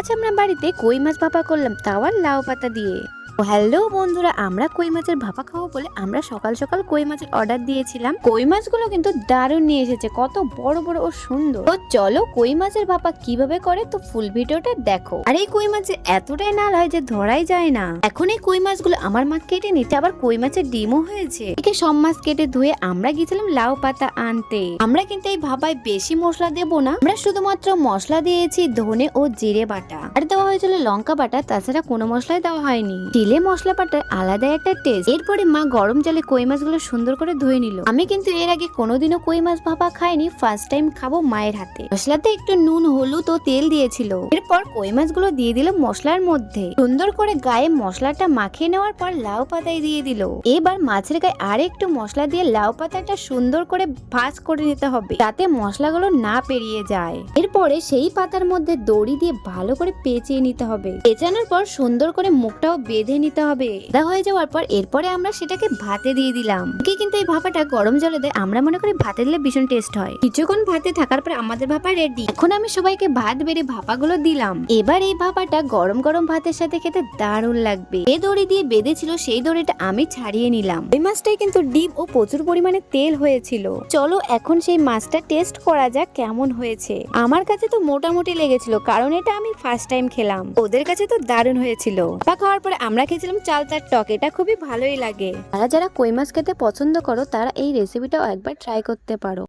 আজ আমরা বাড়িতে কই মাছ ভাপা করলাম, তাও আর লাউ পাতা দিয়ে। হ্যালো বন্ধুরা, আমরা কই মাছের ভাপা খাবো বলে আমরা সকাল সকাল কই মাছের অর্ডার দিয়েছিলাম। কই মাছগুলো কিন্তু দারুণ নিয়ে এসেছে, কত বড় বড় ও সুন্দর। তো চলো কই মাছের ভাপা কিভাবে করে তো ফুল ভিডিওটা দেখো। আর এই কই মাছের এতটাই নাল হয় যে ধরাই যায় না। এখন এই কই মাছগুলো আমার মা কেটে নিতে, আবার কই মাছের ডিমও হয়েছে। একে সব মাছ কেটে ধুয়ে আমরা গেছিলাম লাউ পাতা আনতে। আমরা কিন্তু এই ভাপায় বেশি মশলা দেবো না, আমরা শুধুমাত্র মশলা দিয়েছি ধনে ও জিরে বাটা, আর দেওয়া হয়েছিল লঙ্কা বাটা, তাছাড়া কোনো মশলাই দেওয়া হয়নি। তেলে মশলা বাটার আলাদা একটা টেস্ট। এরপরে মা গরম জলে কই মাছগুলো সুন্দর করে ধুয়ে নিল। আমি কিন্তু এর আগে কোনোদিনও কই মাছ ভাপা খাইনি, ফার্স্ট টাইম খাবো মায়ের হাতে। মশলাতে একটু নুন হলুদ ও তেল দিয়েছিল। এরপর কই মাছগুলো দিয়ে দিল মশলার মধ্যে। সুন্দর করে গায়ে মশলাটা মাখিয়ে নেওয়ার পর লাউ পাতায় দিয়ে দিল। এবার মাছের গায়ে আর একটু মশলা দিয়ে লাউ পাতাটা সুন্দর করে ভাঁজ করে নিতে হবে, যাতে মশলাগুলো না পেরিয়ে যায়। এরপরে সেই পাতার মধ্যে দড়ি দিয়ে ভালো করে পেঁচিয়ে নিতে হবে। পেঁচানোর পর সুন্দর করে মুখটাও বেঁধে নিতে হবে। এটা হয়ে যাওয়ার পর এরপরে আমরা সেটাকে ভাতে দিয়ে দিলাম। কিন্তু এই ভাপাটা গরম জলে দেয়, আমরা মনে করি ভাতে দিলে ভীষণ টেস্ট হয়। কিছুক্ষণ ভাতে থাকার পর আমাদের ভাপা রেডি। এখন আমি সবাইকে ভাত বেড়ে ভাপাগুলো দিলাম। এবার এই ভাপাটা গরম গরম ভাতের সাথে খেতে দারুণ লাগবে। যে দড়ি দিয়ে বেঁধেছিল সেই দড়িটা আমি ছাড়িয়ে নিলাম। ওই মাছটাই কিন্তু ডিম ও প্রচুর পরিমাণে তেল হয়েছিল। চলো এখন সেই মাছটা টেস্ট করা যাক কেমন হয়েছে। আমার কাছে তো মোটামুটি লেগেছিল, কারণ এটা আমি ফার্স্ট টাইম খেলাম। ওদের কাছে তো দারুণ হয়েছিল। ভাপা খাওয়ার পরে আমরা খেয়েছিলাম চালতার টক, এটা খুবই ভালোই লাগে। যারা যারা কই মাছ খেতে পছন্দ করো তারা এই রেসিপিটাও একবার ট্রাই করতে পারো।